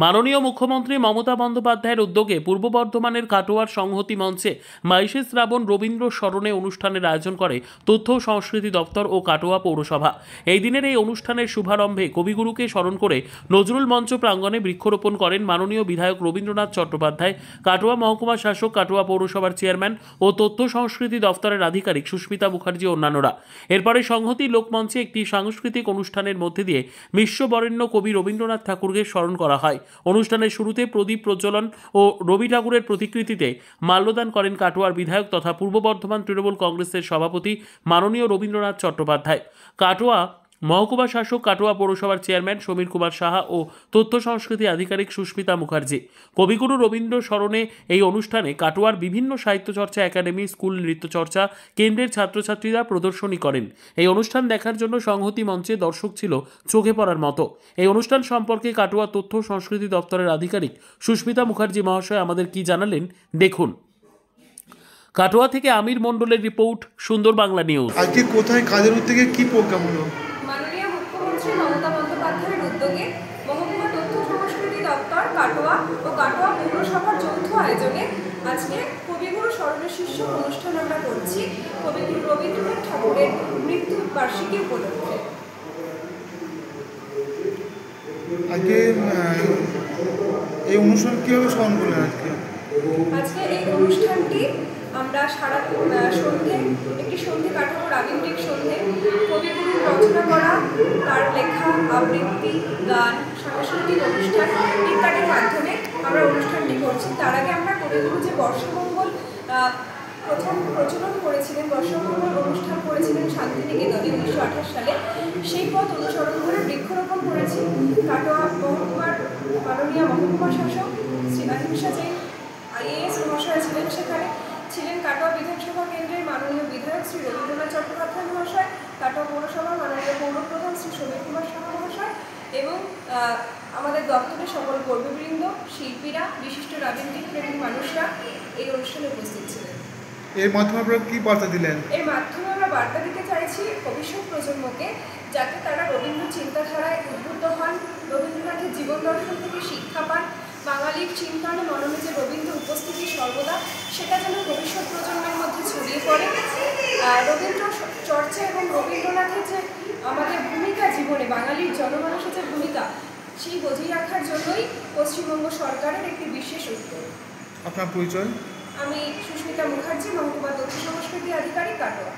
মাননীয় মুখ্যমন্ত্রী মমতা বন্দ্যোপাধ্যায়ের উদ্যোগে পূর্ব বর্ধমানের কাটোয়ার সংহতি মঞ্চে 22শে শ্রাবণ রবীন্দ্র স্মরণে অনুষ্ঠানের আয়োজন করে তথ্য ও সংস্কৃতি দপ্তর ও কাটোয়া পৌরসভা। এই দিনের এই অনুষ্ঠানের শুভারম্ভে কবিগুরুকে স্মরণ করে নজরুল মঞ্চ প্রাঙ্গণে বৃক্ষরোপণ করেন মাননীয় বিধায়ক রবীন্দ্রনাথ চট্টোপাধ্যায়, কাটোয়া মহকুমা শাসক, কাটোয়া পৌরসভার চেয়ারম্যান ও তথ্য সংস্কৃতি দপ্তরের আধিকারিক সুস্মিতা মুখার্জি ও অন্যান্যরা। এরপরে সংহতি লোকমঞ্চে একটি সাংস্কৃতিক অনুষ্ঠানের মধ্যে দিয়ে বিশ্ববরেণ্য কবি রবীন্দ্রনাথ ঠাকুরকে স্মরণ করা হয়। অনুষ্ঠানের শুরুতে প্রদীপ প্রজ্বলন ও রবি ঠাকুরের প্রতিকৃতিতে মাল্যদান করেন কাটোয়ার বিধায়ক তথা পূর্ব বর্ধমান তৃণমূল কংগ্রেসের সভাপতি মাননীয় রবীন্দ্রনাথ চট্টোপাধ্যায়। কাটোয়া মহকুমা শাসক, কাটোয়া পৌরসভার চেয়ারম্যান সমীর কুমার সাহা ও তথ্য সংস্কৃতি আধিকারিক সুস্মিতা মুখার্জি। কবিগুরু রবীন্দ্র স্মরণে এই অনুষ্ঠানে কাটোয়ার বিভিন্ন সাহিত্যচর্চা একাডেমি, স্কুল, নৃত্যচর্চা কেন্দ্রের ছাত্রছাত্রীরা প্রদর্শনী করেন। এই অনুষ্ঠান দেখার জন্য সংহতি মঞ্চে দর্শক ছিল চোখে পড়ার মতো। এই অনুষ্ঠান সম্পর্কে কাটোয়া তথ্য সংস্কৃতি দপ্তরের আধিকারিক সুস্মিতা মুখার্জি মহাশয় আমাদের কি জানালেন দেখুন। কাটোয়া থেকে আমির মণ্ডলের রিপোর্ট, সুন্দর বাংলা নিউজ। আজকে কোথায় কাজের উদ্যোগে কি প্রোগ্রাম হলো? মাননীয় মুখ্যমন্ত্রী মমতা বন্দ্যোপাধ্যায়ের উদ্যোগে মহকুমা তথ্য সংস্কৃতি দপ্তর কাটোয়া ও কাটোয়া পৌরসভার যৌথ আয়োজনে আজকে কবিগুরু স্মরণে শীর্ষ অনুষ্ঠান আমরা করছি কবিগুরু রবীন্দ্রনাথ ঠাকুরের মৃত্যু বার্ষিকী উপলক্ষে। আজকে এই অনুষ্ঠান কীভাবে স্মরণ করলেন? আজকে এই অনুষ্ঠানটি আমরা সারা সন্ধ্যে একটি সন্ধ্যে কাটাবো, রাগিন্দিক সন্ধ্যে। কবিগুরুর রচনা করা, তার লেখা, আবৃত্তি, গান, সাংস্কৃতিক অনুষ্ঠান ইত্যাদির মাধ্যমে আমরা অনুষ্ঠানটি করছি। তার আগে আমরা কবিগুরু যে বর্ষমঙ্গল প্রথম প্রচলন করেছিলেন, বর্ষমঙ্গল অনুষ্ঠান করেছিলেন শান্তিনিকেতনে 1928 সালে, সেই পথ অনুসরণ করে বৃক্ষরোপণ করেছি। কাটোয়া মহকুমার মাননীয় মহকুমা শাসক শ্রী আহিংসা জৈন IAS মহাশয় ছিলেন, সেখানে ছিলেন কাটোয়া বিধানসভা কেন্দ্রের মাননীয় বিধায়ক শ্রী রবীন্দ্রনাথ চট্টোপাধ্যায় মহাশয়, কাটোয়া পৌরসভার মাননীয় পৌরপ্রধান শ্রী সমীর কুমার সাহা মহাশয় এবং আমাদের দপ্তরের সকল কর্মীবৃন্দ, শিল্পীরা, বিশিষ্ট রাজনৈতিক প্রেমী মানুষরা এই অনুষ্ঠানে উপস্থিত ছিলেন। এর মাধ্যমে আপনারা কী বার্তা দিলেন? এর মাধ্যমে আমরা বার্তা দিতে চাইছি ভবিষ্যৎ প্রজন্মকে, যাতে তারা রবীন্দ্র চিন্তাধারায় উদ্বুদ্ধ হন, রবীন্দ্রনাথের জীবন দর্শন থেকে শিক্ষা পান, বাঙালির চিন্তানে মননে যে রবীন্দ্র উপস্থিতি সর্বদা, সেটা যেন ভবিষ্যৎ প্রজন্মের মধ্যে ছড়িয়ে পড়ে। রবীন্দ্র চর্চা এবং রবীন্দ্রনাথের যে আমাদের ভূমিকা জীবনে, বাঙালির জনমানসের যে ভূমিকা, সেই বজায় রাখার জন্যই পশ্চিমবঙ্গ সরকারের একটি বিশেষ উদ্যোগ। আপনার পরিচয়? আমি সুস্মিতা মুখার্জি, মহকুমা তথ্য সংস্কৃতি আধিকারিক, কাটোয়া।